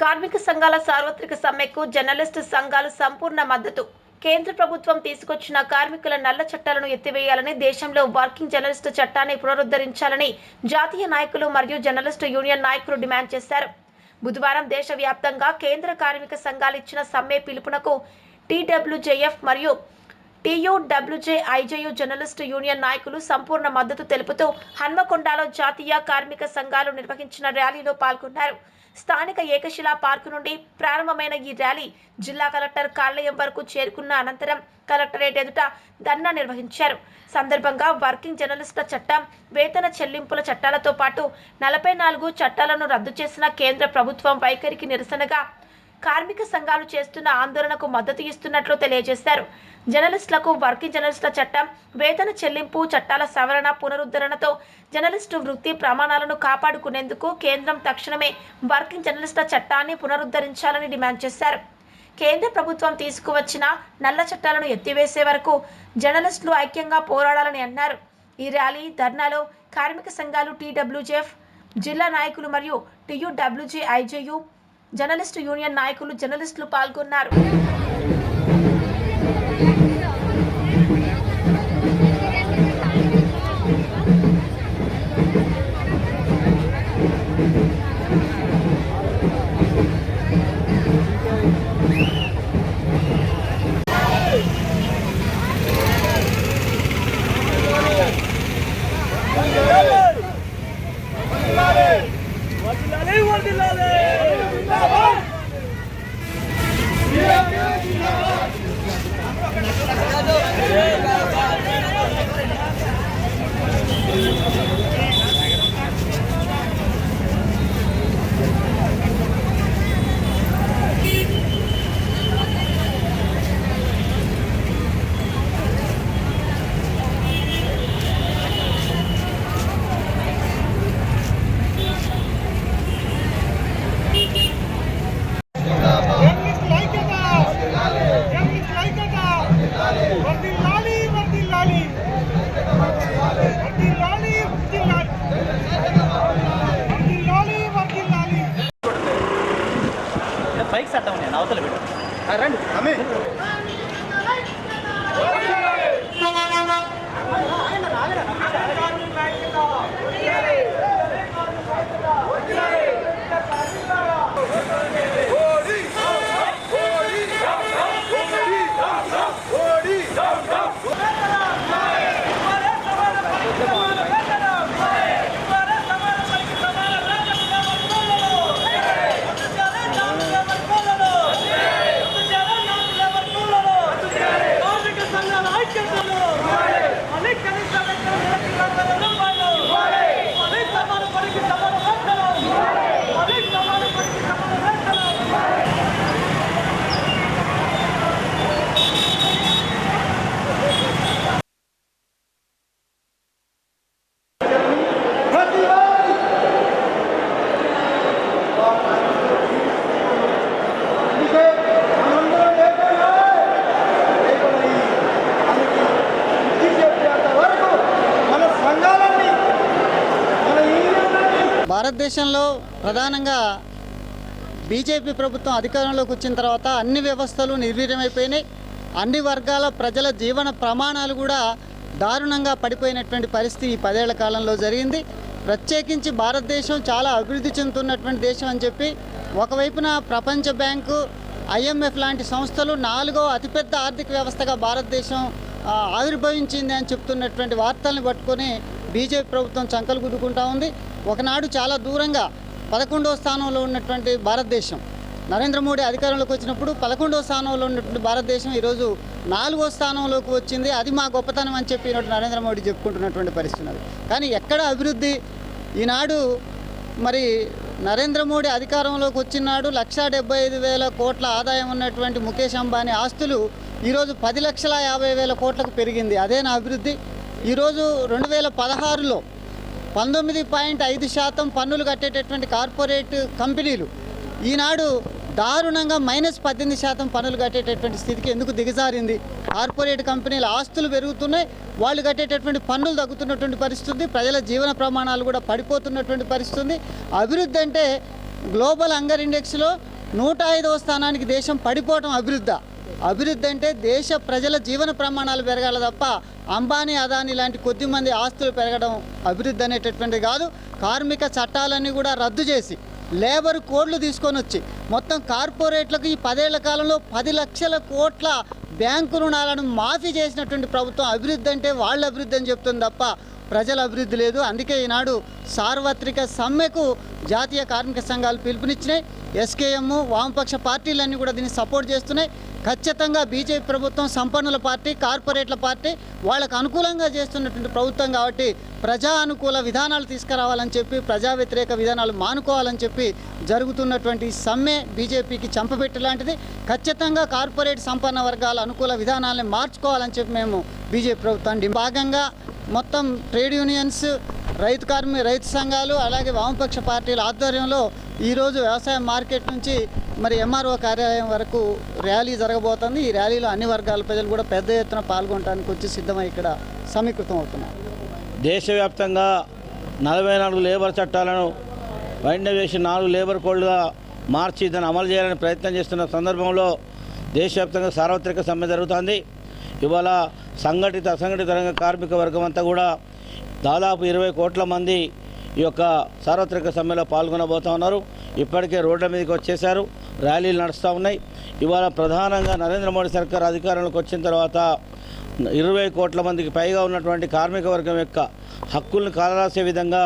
కార్మిక సంఘాల సార్వత్రిక సమ్మెకు జర్నలిస్టు సంఘాలు సంపూర్ణ మద్దతు. కేంద్ర ప్రభుత్వం తీసుకొచ్చిన కార్మికుల నల్ల చట్టాలను ఎత్తివేయాలని, దేశంలో వర్కింగ్ జర్నలిస్టు చట్టాన్ని పునరుద్ధరించాలని జాతీయ నాయకులు మరియు జర్నలిస్టు యూనియన్ నాయకులు డిమాండ్ చేశారు. బుధవారం దేశవ్యాప్తంగా కేంద్ర కార్మిక సంఘాలు ఇచ్చిన సమ్మె పిలుపునకు టీడబ్ల్యూజేఎఫ్ మరియు టీయూడబ్ల్యూజేఐజేయు జర్నలిస్టు యూనియన్ నాయకులు సంపూర్ణ మద్దతు తెలుపుతూ హన్మకొండలో జాతీయ కార్మిక సంఘాలు నిర్వహించిన ర్యాలీలో పాల్గొన్నారు. స్థానిక ఏకశిలా పార్కు నుండి ప్రారంభమైన ఈ ర్యాలీ జిల్లా కలెక్టర్ కార్యాలయం వరకు చేరుకున్న అనంతరం కలెక్టరేట్ ఎదుట ధర్నా నిర్వహించారు. సందర్భంగా వర్కింగ్ జర్నలిస్టుల చట్టం, వేతన చెల్లింపుల చట్టాలతో పాటు 44 చట్టాలను రద్దు చేసిన కేంద్ర ప్రభుత్వం వైఖరికి నిరసనగా కార్మిక సంఘాలు చేస్తున్న ఆందోళనకు మద్దతు ఇస్తున్నట్లు తెలియజేశారు. జర్నలిస్టులకు వర్కింగ్ జర్నలిస్టుల చట్టం, వేతన చెల్లింపు చట్టాల సవరణ, పునరుద్ధరణతో జర్నలిస్టు వృత్తి ప్రమాణాలను కాపాడుకునేందుకు కేంద్రం తక్షణమే వర్కింగ్ జర్నలిస్టుల చట్టాన్ని పునరుద్ధరించాలని డిమాండ్ చేశారు. కేంద్ర ప్రభుత్వం తీసుకువచ్చిన నల్ల చట్టాలను ఎత్తివేసే వరకు జర్నలిస్టులు ఐక్యంగా పోరాడాలని అన్నారు. ఈ ర్యాలీ ధర్నాలో కార్మిక సంఘాలు, టీడబ్ల్యూజేఎఫ్ జిల్లా నాయకులు మరియు టీయూడబ్ల్యూజేఐజేయు జర్నలిస్టు యూనియన్ నాయకులు, జర్నలిస్టులు పాల్గొన్నారు. బైక్ సెట్ అవునా అవతల పెట్టు రండి అమ్మే భారతదేశంలో ప్రధానంగా బీజేపీ ప్రభుత్వం అధికారంలోకి వచ్చిన తర్వాత అన్ని వ్యవస్థలు నిర్వీర్యమైపోయినాయి. అన్ని వర్గాల ప్రజల జీవన ప్రమాణాలు కూడా దారుణంగా పడిపోయినటువంటి పరిస్థితి ఈ 10 ఏళ్ల కాలంలో జరిగింది. ప్రత్యేకించి భారతదేశం చాలా అభివృద్ధి చెందుతున్నటువంటి దేశం అని చెప్పి ఒకవైపున ప్రపంచ బ్యాంకు, IMF లాంటి సంస్థలు 4వ అతిపెద్ద ఆర్థిక వ్యవస్థగా భారతదేశం ఆవిర్భవించింది అని చెప్తున్నటువంటి వార్తల్ని పట్టుకొని బీజేపీ ప్రభుత్వం చంకలు గుద్దుకుంటా ఉంది. ఒకనాడు చాలా దూరంగా 11వ స్థానంలో ఉన్నటువంటి భారతదేశం, నరేంద్ర మోడీ అధికారంలోకి వచ్చినప్పుడు 11వ స్థానంలో ఉన్నటువంటి భారతదేశం ఈరోజు 4వ స్థానంలోకి వచ్చింది. అది మా గొప్పతనం అని చెప్పి నరేంద్ర మోడీ చెప్పుకుంటున్నటువంటి పరిస్థితి. కానీ ఎక్కడ అభివృద్ధి? ఈనాడు మరి నరేంద్ర మోడీ అధికారంలోకి వచ్చినాడు 1,75,000 కోట్ల ఆదాయం ఉన్నటువంటి ముఖేష్ అంబానీ ఆస్తులు ఈరోజు 10,50,000 కోట్లకు పెరిగింది. అదేనా అభివృద్ధి? ఈరోజు 2016లో 19.5% పన్నులు కట్టేటటువంటి కార్పొరేట్ కంపెనీలు ఈనాడు దారుణంగా -18% పన్నులు కట్టేటటువంటి స్థితికి ఎందుకు దిగజారింది? కార్పొరేట్ కంపెనీల ఆస్తులు పెరుగుతున్నాయి, వాళ్ళు కట్టేటటువంటి పన్నులు తగ్గుతున్నటువంటి పరిస్థితి, ప్రజల జీవన ప్రమాణాలు కూడా పడిపోతున్నటువంటి పరిస్థితి. అభివృద్ధి అంటే గ్లోబల్ హంగర్ ఇండెక్స్లో 105వ స్థానానికి దేశం పడిపోవటం అభివృద్ధి అంటే దేశ ప్రజల జీవన ప్రమాణాలు పెరగాలి తప్ప అంబానీ అదానీ లాంటి కొద్దిమంది ఆస్తులు పెరగడం అభివృద్ధి అనేటటువంటిది కాదు. కార్మిక చట్టాలన్నీ కూడా రద్దు చేసి లేబర్ కోడ్లు తీసుకొని వచ్చి మొత్తం కార్పొరేట్లకు ఈ 10 ఏళ్ల కాలంలో 10 లక్షల కోట్ల బ్యాంకు రుణాలను మాఫీ చేసినటువంటి ప్రభుత్వం అభివృద్ధి అంటే వాళ్ళ అభివృద్ధి అని చెప్తుంది తప్ప ప్రజల అభివృద్ధి లేదు. అందుకే ఈనాడు సార్వత్రిక సమ్మెకు జాతీయ కార్మిక సంఘాలు పిలుపునిచ్చినాయి. ఎస్కేఎం వామపక్ష పార్టీలన్నీ కూడా దీన్ని సపోర్ట్ చేస్తున్నాయి. ఖచ్చితంగా బీజేపీ ప్రభుత్వం సంపన్నుల పార్టీ, కార్పొరేట్ల పార్టీ, వాళ్ళకు అనుకూలంగా చేస్తున్నటువంటి ప్రభుత్వం కాబట్టి ప్రజా అనుకూల విధానాలు తీసుకురావాలని చెప్పి, ప్రజా వ్యతిరేక విధానాలు మానుకోవాలని చెప్పి జరుగుతున్నటువంటి సమ్మె బీజేపీకి చంపబెట్టు లాంటిది. ఖచ్చితంగా కార్పొరేట్ సంపన్న వర్గాల అనుకూల విధానాలను మార్చుకోవాలని చెప్పి మేము బీజేపీ ప్రభుత్వాన్ని భాగంగా మొత్తం ట్రేడ్ యూనియన్స్, రైతు సంఘాలు అలాగే వామపక్ష పార్టీల ఆధ్వర్యంలో ఈరోజు వ్యవసాయ మార్కెట్ నుంచి మరి ఎంఆర్ఓ కార్యాలయం వరకు ర్యాలీ జరగబోతుంది. ఈ ర్యాలీలో అన్ని వర్గాల ప్రజలు కూడా పెద్ద ఎత్తున పాల్గొనడానికి వచ్చి సిద్ధమై ఇక్కడ సమీకృతం అవుతున్నారు. దేశవ్యాప్తంగా 44 లేబర్ చట్టాలను వైండ్ వేసి 4 లేబర్ కోడ్లుగా మార్చి దాన్ని అమలు చేయాలని ప్రయత్నం చేస్తున్న సందర్భంలో దేశవ్యాప్తంగా సార్వత్రిక సమ్మె జరుగుతుంది. ఇవాళ సంఘటిత అసంఘటిత రంగ కార్మిక వర్గం అంతా కూడా దాదాపు 20 కోట్ల మంది ఈ యొక్క సార్వత్రిక సమ్మెలో పాల్గొనబోతూ ఉన్నారు. ఇప్పటికే రోడ్ల మీదకి వచ్చేశారు, ర్యాలీలు నడుస్తూ ఉన్నాయి. ఇవాళ ప్రధానంగా నరేంద్ర మోడీ సర్కార్ అధికారంలోకి వచ్చిన తర్వాత 20 కోట్ల మందికి పైగా ఉన్నటువంటి కార్మిక వర్గం యొక్క హక్కులను కాలరాసే విధంగా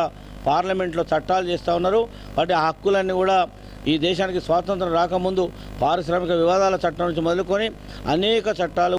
పార్లమెంట్లో చట్టాలు చేస్తూ ఉన్నారు. వాటి ఆ హక్కులన్నీ కూడా ఈ దేశానికి స్వాతంత్రం రాకముందు పారిశ్రామిక వివాదాల చట్టం నుంచి మొదలుకొని అనేక చట్టాలు